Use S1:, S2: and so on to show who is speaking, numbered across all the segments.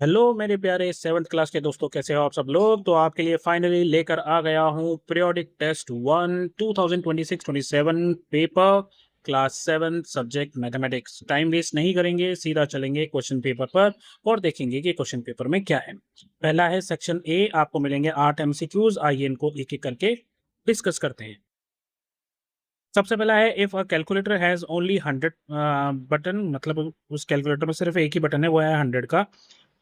S1: Hello मेरे प्यारे seventh class के दोस्तों, कैसे हो आप सब लोग। तो आपके लिए फाइनली लेकर आ गया हूँ periodic test 1 2026-27 paper class 7 subject mathematics. Time waste नहीं करेंगे, सीधा चलेंगे क्वेश्चन पेपर पर और देखेंगे कि क्वेश्चन पेपर में क्या है। पहला है सेक्शन ए, आपको मिलेंगे 8 एमसीक्यूज। आइए इनको एक एक करके डिस्कस करते हैं। सबसे पहला है, if a calculator has only 100 button, मतलब उस कैलकुलेटर में सिर्फ एक ही बटन है, वो है 100 का।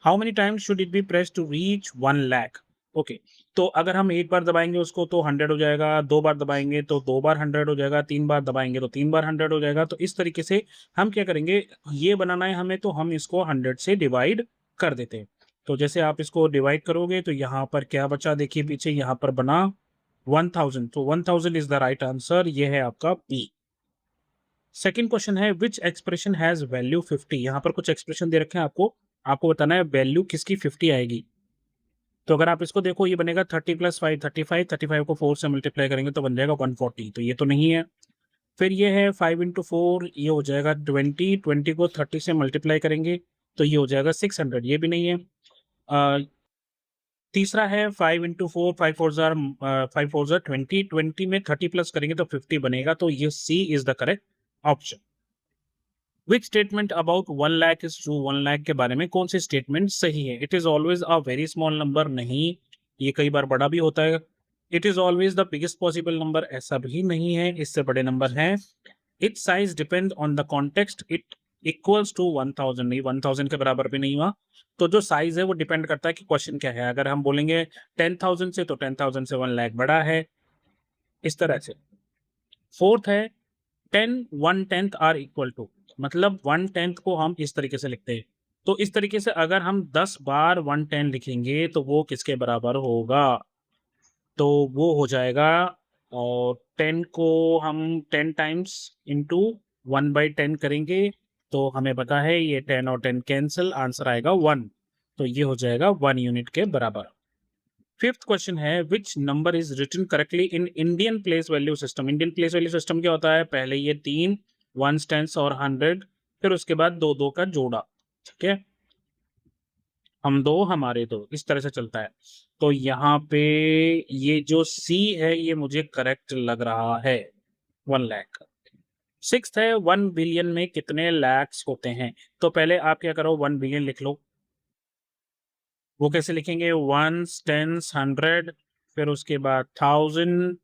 S1: How many times should it be press to reach 1 lakh. Okay, तो अगर हम एक बार दबाएंगे उसको तो 100 हो जाएगा, दो बार दबाएंगे तो दो बार 100 हो जाएगा, तीन बार दबाएंगे तो तीन बार 100 हो जाएगा। तो इस तरीके से हम क्या करेंगे, ये बनाना है हमें, तो हम इसको 100 से डिवाइड कर देते हैं। तो जैसे आप इसको डिवाइड करोगे तो यहाँ पर क्या बचा, देखिए पीछे यहाँ पर बना 1000। तो 1000 इज द राइट आंसर, ये है आपका बी। सेकंड क्वेश्चन है, विच एक्सप्रेशन हैज वैल्यू 50। यहाँ पर कुछ एक्सप्रेशन दे रखे हैं आपको, आपको बताना है वैल्यू किसकी 50 आएगी। तो अगर आप इसको देखो, ये बनेगा 30 + 5 35, 35 को 4 से मल्टीप्लाई करेंगे तो बन जाएगा 140। तो ये तो नहीं है। फिर ये है 5 × 4, ये हो जाएगा 20, 20 को 30 से मल्टीप्लाई करेंगे तो ये हो जाएगा 600, ये भी नहीं है। तीसरा है 5 × 4, 5 4 जार 20, 20 में 30 प्लस करेंगे तो 50 बनेगा। तो ये C is the correct option. Which statement about 1 lakh is true. 1 lakh के बारे में कौन सी स्टेटमेंट सही है। It is always a very small number, नहीं, ये कई बार बड़ा भी होता है। It is always the biggest possible number, ऐसा भी नहीं है, इससे बड़े नंबर हैं। Its size depend on the context, it equals to 1000, नहीं 1000 के बराबर भी नहीं हुआ। तो जो साइज है वो डिपेंड करता है कि क्वेश्चन क्या है। अगर हम बोलेंगे 10,000 से, तो 10,000 से 1 लाख बड़ा है, इस तरह से। फोर्थ है 10 1/10 आर इक्वल टू, मतलब 1/10 को हम इस तरीके से लिखते हैं। तो इस तरीके से अगर हम 10 बार 1/10 लिखेंगे तो वो किसके बराबर होगा, तो वो हो जाएगा, और 10 को हम 10 टाइम्स इंटू 1/10 करेंगे तो हमें पता है ये 10 और 10 कैंसिल, आंसर आएगा 1। तो ये हो जाएगा 1 यूनिट के बराबर। फिफ्थ क्वेश्चन है, which number is written correctly in Indian place value system. Indian place value system क्या होता है, पहले ये 3 1s 10s और 100, फिर उसके बाद दो दो का जोड़ा, ठीक है, हम दो हमारे दो, इस तरह से चलता है। तो यहाँ पे ये जो सी है ये मुझे करेक्ट लग रहा है, 1 लाख। सिक्स्थ है, 1 बिलियन में कितने लैक्स होते हैं। तो पहले आप क्या करो, 1 बिलियन लिख लो। वो कैसे लिखेंगे, 1s 10s 100, फिर उसके बाद 1000,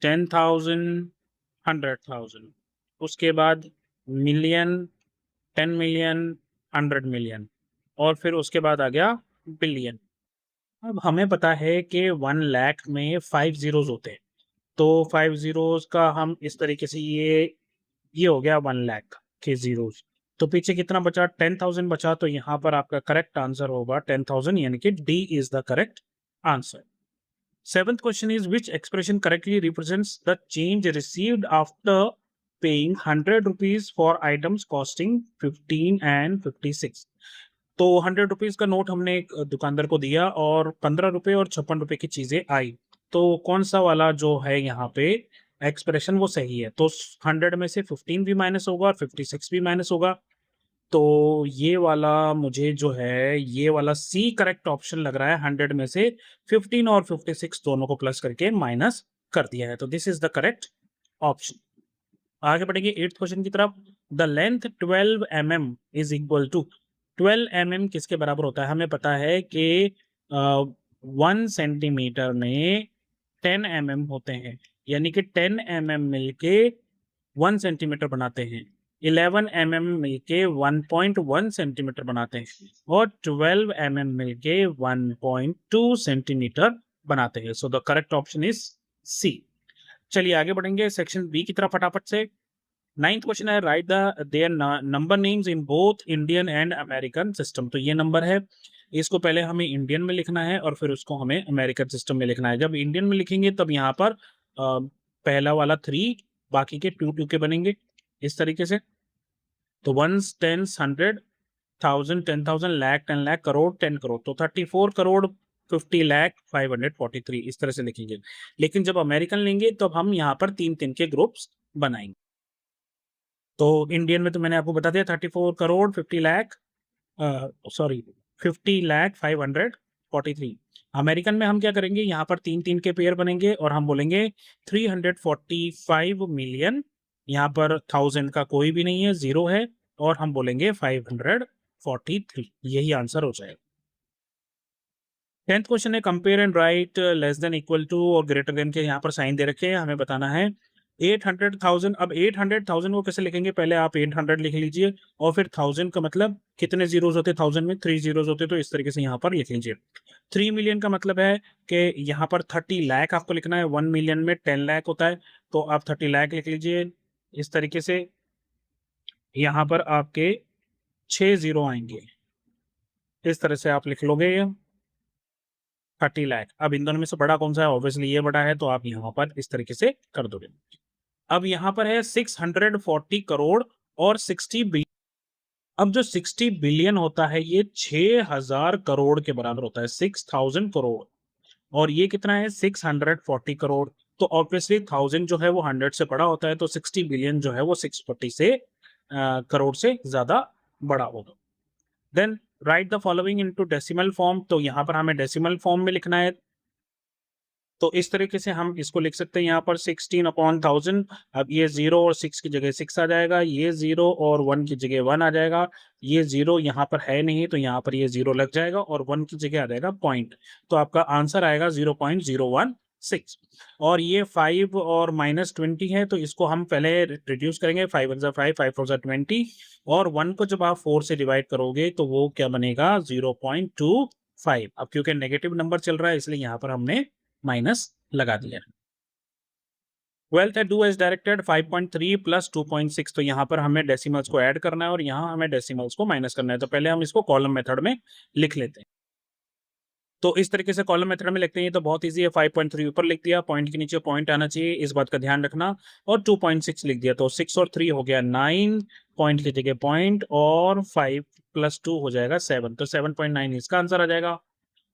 S1: 10,000, 100,000, उसके बाद मिलियन, 10 मिलियन, 100 मिलियन, और फिर उसके बाद आ गया बिलियन। अब हमें पता है कि 1 लाख में 5 जीरोज होते हैं, तो 5 जीरोज का हम इस तरीके से, ये हो गया 1 लाख के जीरोज। तो पीछे कितना बचा, 10,000 बचा। तो यहाँ पर आपका करेक्ट आंसर होगा 10,000, यानी कि D is the correct answer. Seventh question is, which expression correctly represents the change received after paying 100 rupees for items costing 15 and 56। तो 100 रुपीज का नोट हमने एक दुकानदार को दिया और 15 रुपए और 56 रुपए की चीजें आई। तो कौन सा वाला जो है यहाँ पे एक्सप्रेशन वो सही है। तो 100 में से 15 भी माइनस होगा और 56 भी माइनस होगा। तो ये वाला मुझे जो है, ये वाला सी करेक्ट ऑप्शन लग रहा है। 100 में से 15 और 56 दोनों को प्लस करके माइनस कर दिया है, तो this is the correct option. आगे बढ़ेंगे 8th क्वेश्चन की तरफ। The length 12 mm is equal to, 12 mm किसके बराबर होता है। हमें पता है कि 1 सेंटीमीटर में 10 mm होते हैं, यानी कि 10 mm मिलके 1 सेंटीमीटर बनाते हैं, 11 mm मिलके 1.1 सेंटीमीटर बनाते हैं, और 12 mm मिलके 1.2 सेंटीमीटर बनाते हैं। So the correct option is C. चलिए आगे बढ़ेंगे सेक्शन बी की तरफ फटाफट से। 9th क्वेश्चन है, write the their number names in both Indian and American system. तो ये नंबर है, इसको पहले हमें इंडियन में लिखना है और फिर उसको हमें अमेरिकन सिस्टम में लिखना है। जब इंडियन में लिखेंगे तब यहाँ पर पहला वाला 3, बाकी के 2 2 के बनेंगे इस तरीके से। तो 1s 10s 100, 1000 10,000, लाख 10 लाख, करोड़ 10 करोड़, तो 34 करोड़ 50 लाख 543, इस तरह से लिखेंगे। लेकिन जब अमेरिकन लेंगे तो हम यहाँ पर 3 3 के ग्रुप्स बनाएंगे। तो इंडियन में तो मैंने आपको बता दिया 34 करोड़ 50 लाख, सॉरी 50,543। अमेरिकन में हम क्या करेंगे, यहाँ पर 3-3 के पेयर बनेंगे और हम बोलेंगे 345 मिलियन। यहाँ पर 1000 का कोई भी नहीं है, 0 है, और हम बोलेंगे 543। यही आंसर हो जाएगा। 10th क्वेश्चन है compare and write less than equal to और ग्रेटर देन के यहाँ पर साइन दे रखे हैं, हमें बताना है 800,000। अब 800,000 को कैसे लिखेंगे, पहले आप 800 लिख लीजिए और फिर 1000 का मतलब कितने जीरोस होते, 1000 में 3 जीरोस होते, तो इस तरीके से यहाँ पर लिख लीजिए। 3 मिलियन का मतलब है कि यहाँ पर 30 लाख आपको लिखना है, 1 मिलियन में 10 लाख होता है, तो आप 30 लाख लिख लीजिए इस तरीके से। यहाँ पर आपके 6 जीरो आएंगे, इस तरह से आप लिख लोगे 30 लाख। अब इन दोनों में से बड़ा कौन सा है, ऑब्वियसली ये बड़ा है, तो आप यहाँ पर इस तरीके से कर दोगे। अब यहाँ पर है 640 करोड़ और 60 बिलियन। अब जो 60 बिलियन होता है ये 6000 करोड़ के बराबर होता है, 6000 करोड़, और ये कितना है 640 करोड़। तो ऑब्वियसली 1000 जो है वो 100 से बड़ा होता है, तो 60 बिलियन जो है वो 640 से करोड़ से ज्यादा बड़ा होगा। Then write the following into decimal form, तो यहाँ पर हमें डेसिमल फॉर्म में लिखना है, तो इस तरीके से हम इसको लिख सकते हैं यहाँ पर 16/1000। अब ये 0 और 6 की जगह 6 आ जाएगा, ये 0 और 1 की जगह 1 आ जाएगा, ये 0 यहाँ पर है नहीं तो यहाँ पर ये 0 लग जाएगा और 1 की जगह आ जाएगा पॉइंट, तो आपका आंसर आएगा 0.016। और ये 5 और -20 है, तो इसको हम पहले रिड्यूस करेंगे, 5 1 5, 5 4 20, और 1 को जब आप 4 से डिवाइड करोगे तो वो क्या बनेगा 0.25। अब क्योंकि नेगेटिव नंबर चल रहा है इसलिए यहाँ पर हमने माइनस लगा दिया। 12th है डू एज डायरेक्टेड 5.3 प्लस 2.6, तो यहाँ पर हमें डेसिमल्स को ऐड करना है और यहाँ हमें डेसिमल्स को माइनस करना है, तो पहले हम इसको कॉलम मेथड में लिख लेते हैं। तो इस तरीके से कॉलम मेथड में लिखते हैं, तो बहुत इजी है। 5.3 ऊपर लिख दिया, पॉइंट के नीचे पॉइंट आना चाहिए, इस बात का ध्यान रखना, और 2.6 लिख दिया, तो 6 और 3 हो गया 9, पॉइंट की जगह पॉइंट, और 5 + 2 हो जाएगा 7, तो 7.9 इसका आंसर आ जाएगा।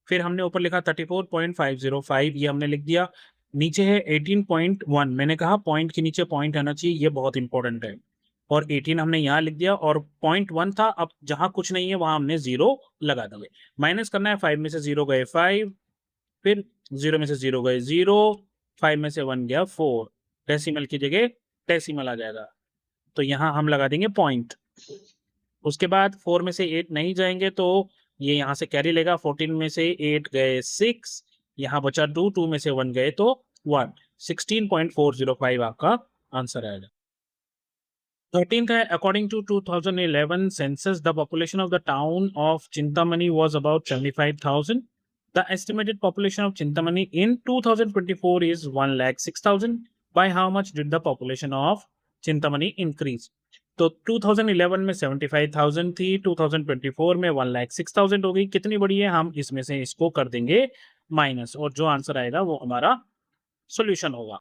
S1: फिर हमने ऊपर लिखा 34.505, ये हमने लिख दिया। नीचे है 18.1, मैंने कहा पॉइंट के नीचे पॉइंट आना चाहिए, ये बहुत इंपॉर्टेंट है, और 18 हमने यहाँ लिख दिया, और 0.1 था, अब जहां कुछ नहीं है वहां हमने 0 लगा दिए। माइनस करना है, 5 में से 0 गए 5, फिर 0 में से 0 गए 0, 5 में से 1 गया 4, डेसिमल की जगह डेसिमल आ जाएगा, तो यहाँ हम लगा देंगे पॉइंट। उसके बाद 4 में से 8 नहीं जाएंगे तो ये यहाँ से कैरी लेगा, 14 में से 8 गए 6, यहाँ बचा 2, 2 में से 1 गए तो 1, 16.405 आपका आंसर आएगा। 13th है according to 2011 census the population of the town of Chintamani was about 75,000। The estimated population of Chintamani in 2024 is 1,06,000। By how much did the population of Chintamani increase. तो 2011 में 75,000 थी, 2024 में 1,06,000 हो गई, कितनी बड़ी है, हम इसमें से इसको कर देंगे माइनस, और जो आंसर आएगा वो हमारा सॉल्यूशन होगा।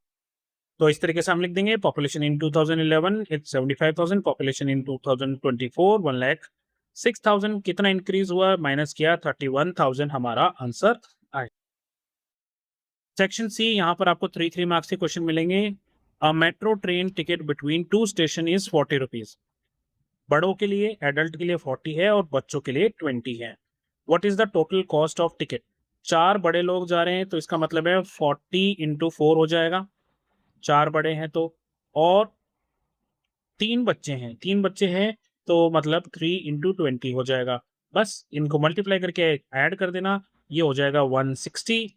S1: तो इस तरीके से हम लिख देंगे population in 2011 it's 75,000, population in 2024 1,06,000, कितना इंक्रीज हुआ, माइनस किया 31,000, हमारा आंसर आए। सेक्शन सी, यहाँ पर आपको 3 मार्क्स के क्वेश्चन मिलेंगे। A metro train ticket between 2 station is 40 rupees. बड़ों के लिए, एडल्ट के लिए 40 है और बच्चों के लिए 20 है। What is the total cost of ticket. 4 बड़े लोग जा रहे हैं तो इसका मतलब है 40 × 4 हो जाएगा, 4 बड़े हैं तो, और 3 बच्चे हैं, 3 बच्चे हैं तो मतलब 3 × 20 हो जाएगा। बस इनको मल्टीप्लाई करके ऐड कर देना, ये हो जाएगा 160,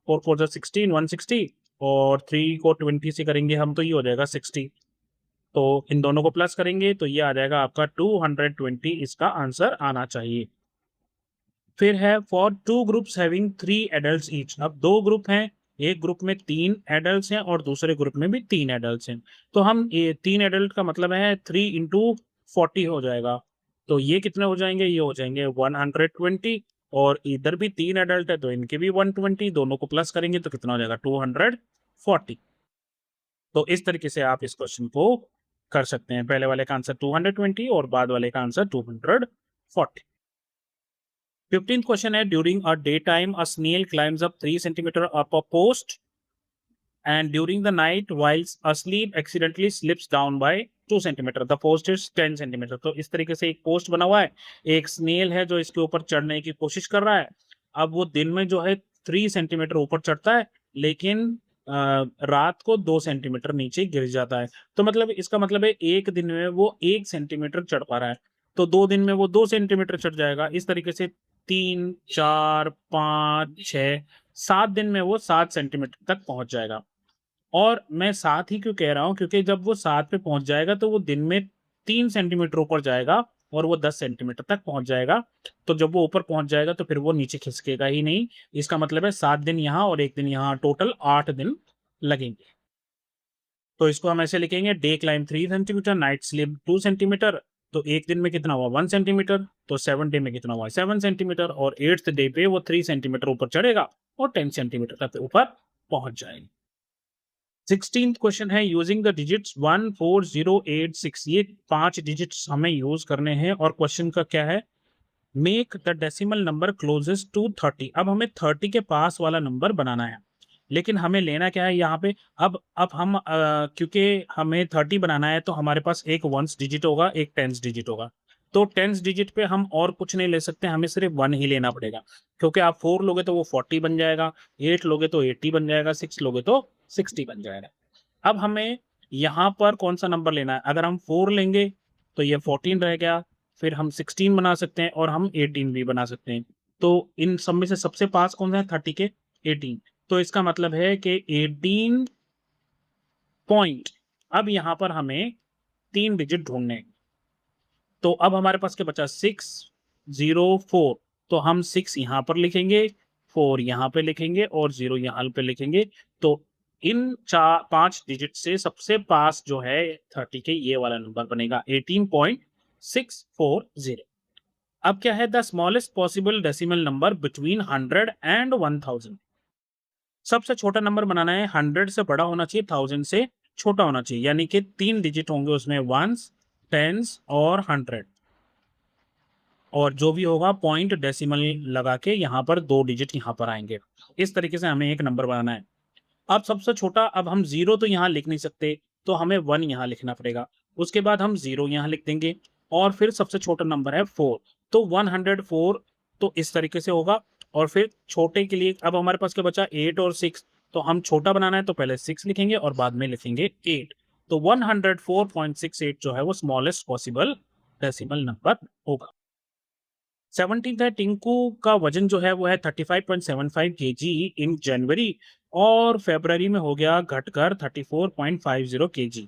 S1: 4 4 16, 160, और 3 को 20 से करेंगे हम तो ये हो जाएगा 60, तो इन दोनों को प्लस करेंगे तो ये आ जाएगा आपका 220, इसका आंसर आना चाहिए। फिर है for 2 groups having 3 adults each. अब 2 ग्रुप हैं, एक ग्रुप में 3 एडल्ट्स हैं और दूसरे ग्रुप में भी 3 एडल्ट्स हैं, तो हम ये 3 एडल्ट का मतलब है 3 × 40 हो जाएगा, तो ये कितने हो जाएंगे, ये हो जाएंगे 120, और इधर भी 3 एडल्ट है तो इनके भी 120, दोनों को प्लस करेंगे तो कितना हो जाएगा 240। तो इस तरीके से आप इस क्वेश्चन को कर सकते हैं, पहले वाले का आंसर 220 और बाद वाले का आंसर 240। 15th क्वेश्चन है during a day time a snail climbs up 3 centimetre up a post and during the night while asleep accidentally slips down by 2 centimeter. The post is 10 centimeter. तो इस तरीके से एक पोस्ट बना हुआ है, एक स्नेल है जो इसके ऊपर चढ़ने की कोशिश कर रहा है। अब वो दिन में जो है 3 सेंटीमीटर ऊपर चढ़ता है, लेकिन रात को 2 सेंटीमीटर नीचे गिर जाता है। तो मतलब इसका मतलब है एक दिन में वो 1 सेंटीमीटर चढ़ पा रहा है, तो 2 दिन में वो 2 सेंटीमीटर चढ़ जाएगा। इस तरीके से 3, 4, 5, 6, 7 दिन में वो 7 सेंटीमीटर तक पहुंच जाएगा। और मैं 7 ही क्यों कह रहा हूँ, क्योंकि जब वो 7 पे पहुंच जाएगा तो वो दिन में 3 सेंटीमीटर ऊपर जाएगा और वो 10 सेंटीमीटर तक पहुंच जाएगा। तो जब वो ऊपर पहुंच जाएगा तो फिर वो नीचे खिसकेगा ही नहीं। इसका मतलब है 7 दिन यहाँ और 1 दिन यहाँ, टोटल 8 दिन लगेंगे। तो इसको हम ऐसे लिखेंगे, day climb 3 centimetre, night sleep 2 centimetre. तो एक दिन में कितना हुआ 1 सेंटीमीटर, तो 7 डे में कितना हुआ 7 सेंटीमीटर, और 8th डे पे वो 3 सेंटीमीटर ऊपर चढ़ेगा और 10 सेंटीमीटर तक ऊपर पहुंच जाएगा। 16th क्वेश्चन है, यूजिंग द डिजिट्स 1, 4, 0, 8, 6। ये 5 डिजिट्स हमें यूज करने हैं और क्वेश्चन का क्या है, make the decimal number closest to 30। अब हमें 30 के पास वाला नंबर बनाना है, लेकिन हमें लेना क्या है यहाँ पे। अब हम क्योंकि हमें 30 बनाना है तो हमारे पास एक 1s डिजिट होगा, एक 10s डिजिट होगा। तो 10s डिजिट पे हम और कुछ नहीं ले सकते, हमें सिर्फ 1 ही लेना पड़ेगा, क्योंकि आप 4 लोगे तो वो 40 बन जाएगा, 8 लोगे तो 80 बन जाएगा, 6 लोगे तो 60 बन जाएगा। अब हमें यहाँ पर कौन सा नंबर लेना है, अगर हम 4 लेंगे तो ये 14 रह गया, फिर हम 16 बना सकते हैं और हम 18 भी बना सकते हैं। तो इन सब में से सबसे पास कौन सा है 30 के, 18। तो इसका मतलब है कि 18 पॉइंट। अब यहां पर हमें 3 डिजिट ढूंढने, तो अब हमारे पास क्या बचा 604। तो हम 6 यहां पर लिखेंगे, 4 यहां पे लिखेंगे और 0 यहां पे लिखेंगे। तो इन 5 डिजिट से सबसे पास जो है 30 के, ये वाला नंबर बनेगा 18.640। अब क्या है, the smallest possible decimal number between 100 and 1000। सबसे छोटा नंबर बनाना है, 100 से बड़ा होना चाहिए, 1000 से छोटा होना चाहिए, यानी कि 3 डिजिट होंगे उसमें, 1s, 10s और 100, और जो भी होगा पॉइंट डेसिमल लगा के यहाँ पर 2 डिजिट यहाँ पर आएंगे। इस तरीके से हमें एक नंबर बनाना है। अब सबसे छोटा, अब हम 0 तो यहाँ लिख नहीं सकते, तो हमें 1 यहाँ लिखना पड़ेगा। उसके बाद हम 0 यहाँ लिख देंगे और फिर सबसे छोटा नंबर है 4, तो 104। तो इस तरीके से होगा। और फिर छोटे के लिए अब हमारे पास क्या बचा 8 और 6। तो हम छोटा बनाना है तो पहले 6 लिखेंगे और बाद में लिखेंगे 8। तो 104.68 जो है वो स्मॉलेस्ट पॉसिबल डेसिमल नंबर होगा। 17 है, टिंकू का वजन जो है वो है 35.75 kg इन जनवरी, और फेब्रवरी में हो गया घटकर 34.50 kg।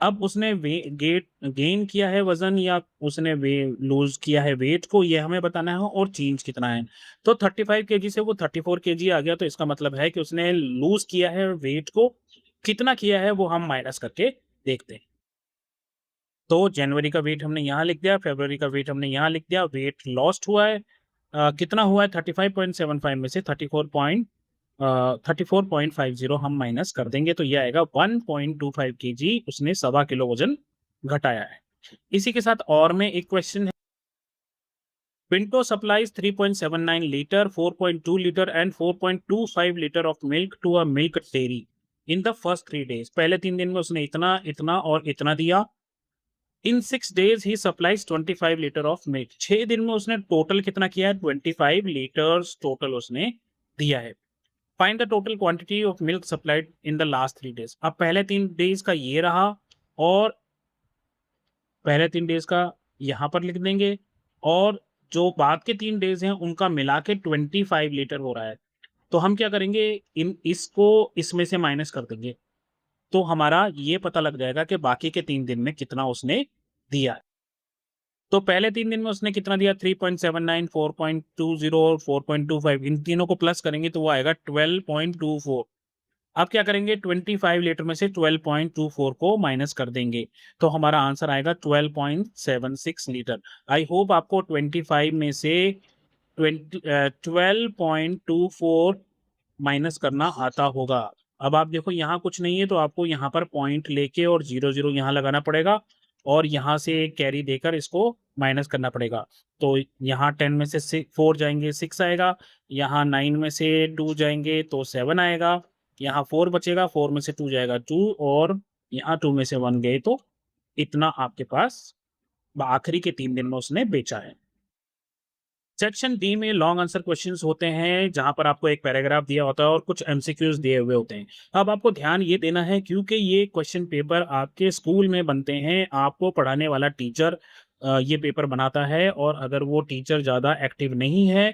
S1: अब उसने गेन किया है वजन, या उसने लूज किया है वेट को, ये हमें बताना है, और चेंज कितना है। तो 35 kg से वो 34 kg आ गया, तो इसका मतलब है कि उसने लूज किया है वेट को। कितना किया है वो हम माइनस करके देखते हैं। तो जनवरी का वेट हमने यहाँ लिख दिया, फरवरी का वेट हमने यहाँ लिख दिया। वेट लॉस्ट हुआ है, कितना हुआ है 35.75 में से 34.50 हम माइनस कर देंगे, तो ये आएगा 1.25 kg, उसने 1.25 किलो वजन घटाया है। इसी के साथ और में एक क्वेश्चन है, Pinto supplies 3.79 litre, 4.2 litre and 4.25 litre of milk to a milk dairy in the first 3 days. पहले 3 दिन में उसने इतना, इतना और इतना दिया। इन 6 days he supplies 25 litre of milk. 6 दिन में उसने टोटल कितना किया है, 25 लीटर्स टोटल उसने दिया है। Find the total quantity of milk supplied in the last 3 days। अब पहले 3 days का ये रहा, और पहले 3 days का यहाँ पर लिख देंगे, और जो बाद के 3 days हैं उनका मिला के 25 लीटर हो रहा है। तो हम क्या करेंगे, इसको इसमें से माइनस कर देंगे, तो हमारा ये पता लग जाएगा कि बाकी के 3 दिन में कितना उसने दिया है। तो पहले 3 दिन में उसने कितना दिया, 3.79, 4.20 और 4.25। इन तीनों को प्लस करेंगे तो वो आएगा 12.24। अब क्या करेंगे, 25 लीटर में से 12.24 को माइनस कर देंगे, तो हमारा आंसर आएगा 12.76 लीटर। आई होप आपको 25 में से 12.24 माइनस करना आता होगा। अब आप देखो यहाँ कुछ नहीं है, तो आपको यहाँ पर पॉइंट लेके और 0 0 यहाँ लगाना पड़ेगा, और यहाँ से कैरी देकर इसको माइनस करना पड़ेगा। तो यहाँ 10 में से 4 जाएंगे 6 आएगा, यहाँ 9 में से 2 जाएंगे तो 7 आएगा, यहाँ 4 बचेगा, 4 में से 2 जाएगा 2 और यहाँ 2 में से 1 गए, तो इतना आपके पास आखिरी के 3 दिन में उसने बेचा है। सेक्शन डी में लॉन्ग आंसर क्वेश्चंस होते हैं जहां पर आपको एक पैराग्राफ दिया होता है और कुछ एमसीक्यूज दिए हुए होते हैं। अब आपको ध्यान ये देना है क्योंकि ये क्वेश्चन पेपर आपके स्कूल में बनते हैं, आपको पढ़ाने वाला टीचर ये पेपर बनाता है, और अगर वो टीचर ज़्यादा एक्टिव नहीं है,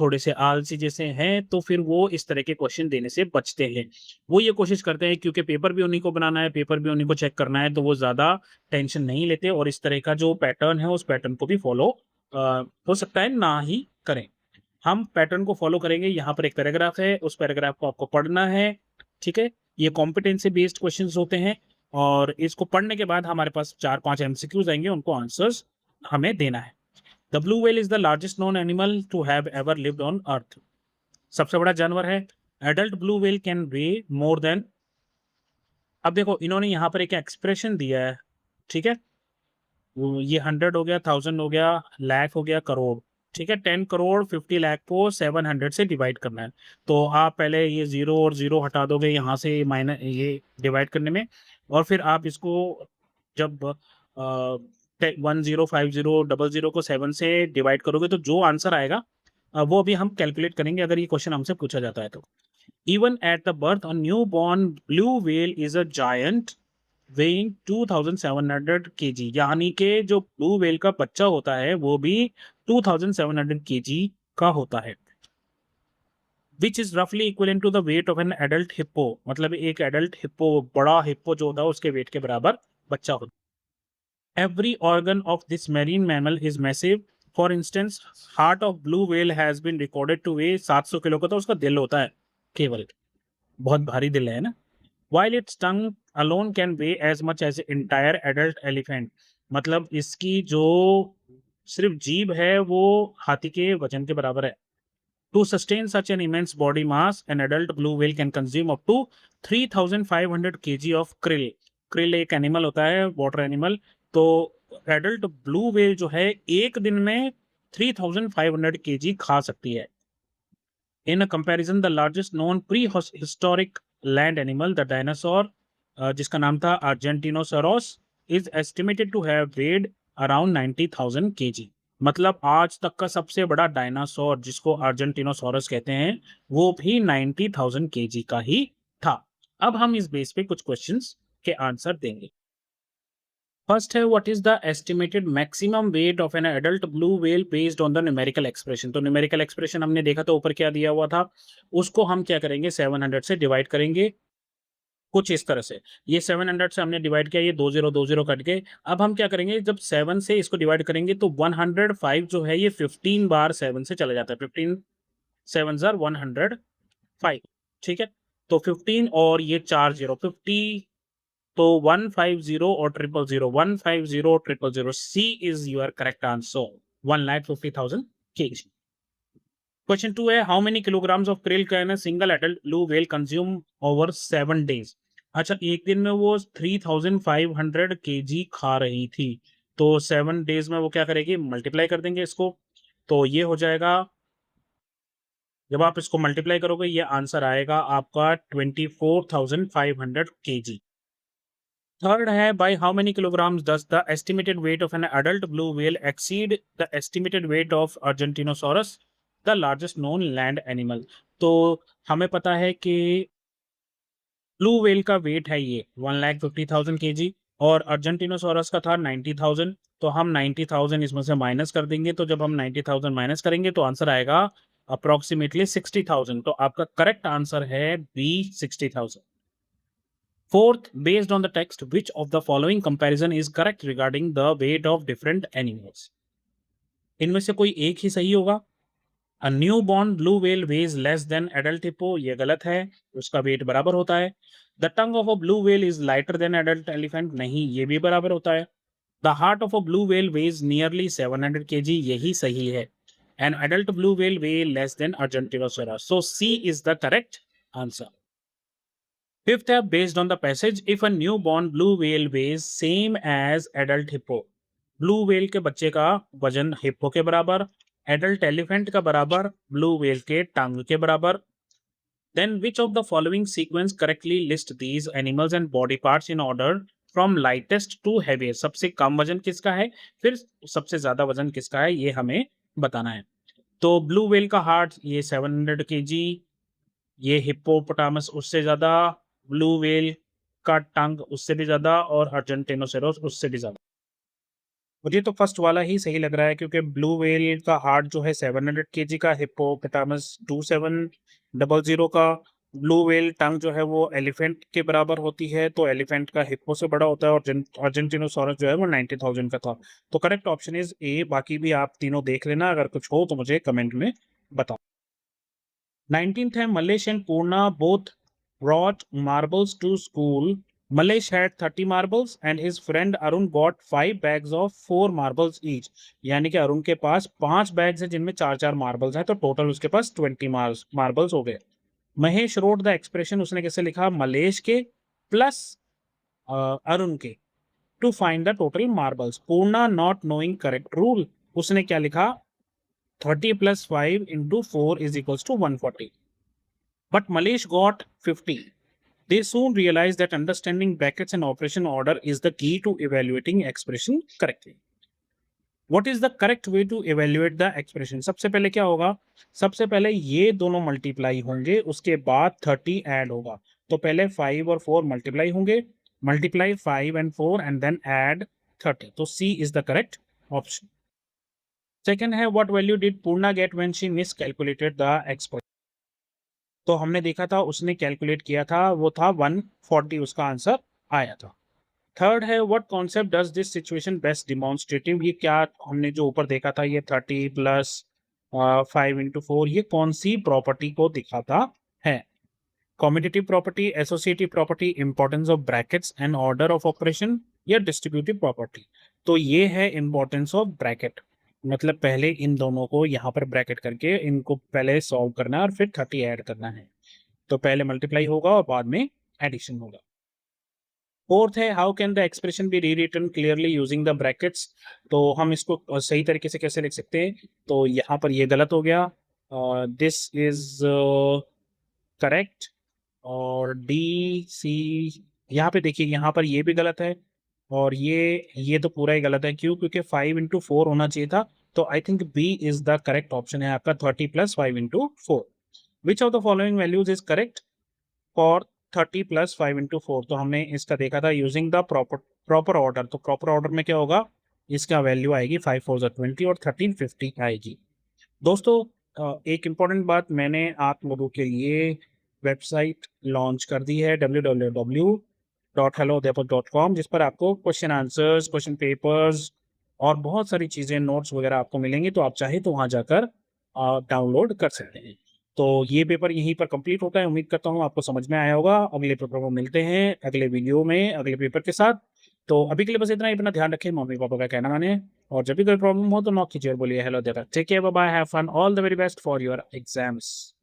S1: थोड़े से आलसी जैसे हैं, तो फिर वो इस तरह के क्वेश्चन देने से बचते हैं। वो ये कोशिश करते हैं क्योंकि पेपर भी उन्हीं को बनाना है, पेपर भी उन्हीं को चेक करना है, तो वो ज़्यादा टेंशन नहीं लेते और इस तरह का जो पैटर्न है उस पैटर्न को भी फॉलो हो सकता है ना ही करें। हम पैटर्न को फॉलो करेंगे। यहाँ पर एक पैराग्राफ है, उस पैराग्राफ को आपको पढ़ना है, ठीक है। ये कॉम्पिटेंसी बेस्ड क्वेश्चंस होते हैं और इसको पढ़ने के बाद हमारे पास 4-5 एमसीक्यूज आएंगे, उनको आंसर्स हमें देना है। The blue whale is the largest known animal to have ever lived on earth. सबसे बड़ा जानवर है। Adult blue whale can weigh more than, अब देखो इन्होंने यहाँ पर एक एक्सप्रेशन दिया है, ठीक है। ये 100 हो गया, 1000 हो गया, लाख हो गया, करोड़, ठीक है। 10 करोड़ 50 लाख को 700 से डिवाइड करना है। तो आप पहले ये 0 और 0 हटा दोगे यहाँ से माइनस ये डिवाइड करने में, और फिर आप इसको जब 105000 को 7 से डिवाइड करोगे तो जो आंसर आएगा वो अभी हम कैलकुलेट करेंगे अगर ये क्वेश्चन हमसे पूछा जाता है तो। Even at the birth a new born blue whale is a giant weighing 2700 kg, यानी कि जो ब्लू व्हेल का बच्चा होता है वो भी 2700 kg का होता है। विच इज रफली equivalent to the weight of an adult hippo, मतलब एक एडल्ट हिप्पो, बड़ा हिप्पो जो होता है उसके वेट के बराबर बच्चा होता है। Every organ of this marine mammal is massive. For instance heart of blue whale has been recorded to weigh 700 kilo का, तो उसका दिल होता है केवल, बहुत भारी दिल है ना। While its tongue alone can weigh as much as an entire adult elephant, मतलब इसकी जो सिर्फ जीभ है वो हाथी के वजन के बराबर है। To sustain such an immense body mass, an adult blue whale can consume up to 3500 kg of krill. krill एक एनिमल होता है, वाटर एनिमल। तो एडल्ट ब्लू व्हेल जो है एक दिन में 3500 kg खा सकती है। In a comparison, the largest known prehistoric land animal, the dinosaur, जिसका नाम था Argentinosaurus, is estimated to have weighed around 90,000 kg. मतलब आज तक का सबसे बड़ा डायनासोर जिसको अर्जेंटिनोसोरस कहते हैं वो भी 90,000 kg का ही था। अब हम इस बेस पे कुछ क्वेश्चंस के आंसर देंगे। फर्स्ट है what is the estimated maximum weight of an adult blue whale based on the numerical expression. तो न्यूमेरिकल एक्सप्रेशन हमने देखा तो ऊपर क्या दिया हुआ था, उसको हम क्या करेंगे 700 से डिवाइड करेंगे कुछ इस तरह से। ये 700 से हमने डिवाइड किया, ये 20 कट गए। अब हम क्या करेंगे जब 7 से इसको डिवाइड करेंगे तो 105 जो है ये 15 बार 7 से चला जाता है। 15 7 आर 105, ठीक है। तो 15 और ये 4 0 50, तो 150 और 000, 150 000, C is your correct answer, 1,50,000 kg। Question 2 है how many kilograms of krill can a single adult blue whale consume over 7 days। अच्छा, एक दिन में वो 3500 kg खा रही थी, तो 7 days में वो क्या करेगी, मल्टीप्लाई कर देंगे इसको, तो ये हो जाएगा, जब आप इसको मल्टीप्लाई करोगे ये आंसर आएगा आपका 24,500 kg। थर्ड है by how many kilograms does the estimated weight of an adult blue whale exceed the estimated weight of Argentinosaurus, the largest known land animal. तो हमें पता है कि ब्लू व्हेल का वेट है ये 1,50,000 kg और अर्जेंटिनोसॉरस का था 90,000, तो हम 90,000 इसमें से माइनस कर देंगे, तो जब हम 90,000 माइनस करेंगे तो आंसर आएगा अप्रोक्सीमेटली 60,000। तो आपका करेक्ट आंसर है B 60,000। Fourth, based on the text, which of the following comparison is correct regarding the weight of different animals? इनमें से कोई एक ही सही होगा। A newborn blue whale weighs less than adult hippo, ये गलत है, उसका वेट बराबर होता है। The tongue of a blue whale is lighter than adult elephant, नहीं, ये भी बराबर होता है। The heart of a blue whale weighs nearly 700 kg, यही सही है। An adult blue whale weighs less than Argentinosaurus, so C is the correct answer. Fifth है based on the passage, if a newborn blue whale weighs same as adult hippo, blue whale के बच्चे का वजन hippo के बराबर, adult elephant का बराबर, blue whale के टांग के बराबर, Then which of the following sequence correctly list these animals and body parts in order from lightest to heaviest? सबसे कम वजन किसका है, फिर सबसे ज्यादा वजन किसका है, ये हमें बताना है। तो ब्लू व्हेल का हार्ट ये 700 kg, ये हिप्पोपोटामस उससे ज्यादा, ब्लू व्हेल का टंग उससे भी ज्यादा, और अर्जेंटिनोसेरोस उससे भी ज्यादा। मुझे तो फर्स्ट वाला ही सही लग रहा है, क्योंकि ब्लू व्हेल का हार्ट जो है 700 kg का, हिप्पोपोटामस 2700 का, ब्लू व्हेल टंग जो है वो एलिफेंट के बराबर होती है, तो एलिफेंट का हिप्पो से बड़ा होता है, और अर्जेंटिनोसॉरस जो है वो 90,000 का था। तो करेक्ट ऑप्शन इज ए। बाकी भी आप तीनों देख लेना, अगर कुछ हो तो मुझे कमेंट में बताओ। 19th है, Malesh and Purna both brought marbles to school. Malesh had 30 marbles and his friend Arun got 5 bags of 4 marbles each. यानी कि अरुण के पास 5 बैग्स हैं जिनमें 4-4 मार्बल्स हैं, तो टोटल उसके पास 20 मार्बल्स हो गए। महेश रोड द एक्सप्रेशन, उसने कैसे लिखा, मलेश के प्लस अरुण के, to find the total marbles. Purna not knowing correct rule, उसने क्या लिखा, 30 plus 5 into 4 is equals to 140. But Malesh got 50. They soon realized that understanding brackets and operation order is the key to evaluating expression correctly. What is the correct way to evaluate the expression? सबसे पहले क्या होगा, सबसे पहले ये दोनों multiply होंगे, उसके बाद 30 ऐड होगा। तो पहले 5 और 4 मल्टीप्लाई होंगे, multiply 5 and 4 and then add 30. तो C is the correct option. Second है, what value did Purna get when she miscalculated the expression. तो हमने देखा था उसने कैलकुलेट किया था, वो था 140, उसका आंसर आया था। थर्ड है, what concept does this situation best demonstrative, ये क्या हमने जो ऊपर देखा था, ये 30 प्लस 5 into 4, ये कौन सी प्रॉपर्टी को दिखाता है? Commutative property, associative property, importance of brackets and order of operation, या डिस्ट्रीब्यूटिव प्रॉपर्टी। तो ये है इंपॉर्टेंस ऑफ ब्रैकेट, मतलब पहले इन दोनों को यहाँ पर ब्रैकेट करके इनको पहले सॉल्व करना है और फिर 30 ऐड करना है। तो पहले मल्टीप्लाई होगा और बाद में एडिशन होगा। फोर्थ है, how can the expression be rewritten clearly using the brackets. तो हम इसको सही तरीके से कैसे लिख सकते हैं, तो यहाँ पर ये गलत हो गया, दिस इज करेक्ट, और डी सी, यहाँ पे देखिए यहाँ पर ये भी गलत है, और ये तो पूरा ही गलत है। क्यों? क्योंकि 5 into 4 होना चाहिए था। तो I think B is the correct option है आपका, 30 plus 5 into 4। Which of the following values is correct for 30 plus 5 into 4। तो हमने इसका देखा था यूजिंग द प्रॉपर ऑर्डर। तो प्रॉपर ऑर्डर में क्या होगा, इसका वैल्यू आएगी 5 4 20 और 13 50 आएगी। दोस्तों एक इंपॉर्टेंट बात, मैंने आप लोगों के लिए वेबसाइट लॉन्च कर दी है www.helloadhyapak.com, जिस पर आपको क्वेश्चन आंसर्स, क्वेश्चन पेपर्स और बहुत सारी चीज़ें, नोट्स वगैरह आपको मिलेंगी। तो आप चाहे तो वहाँ जाकर डाउनलोड कर सकते हैं। तो ये पेपर यहीं पर कंप्लीट होता है। उम्मीद करता हूँ आपको समझ में आया होगा। अगले पेपर में मिलते हैं, अगले वीडियो में अगले पेपर के साथ। तो अभी के लिए बस इतना ही। अपना ध्यान रखें, मम्मी पापा का कहना माने, और जब भी कोई प्रॉब्लम हो तो नॉक कीजिए और बोलिए hello there. Take care, bye bye, have fun, all the very best for your exams.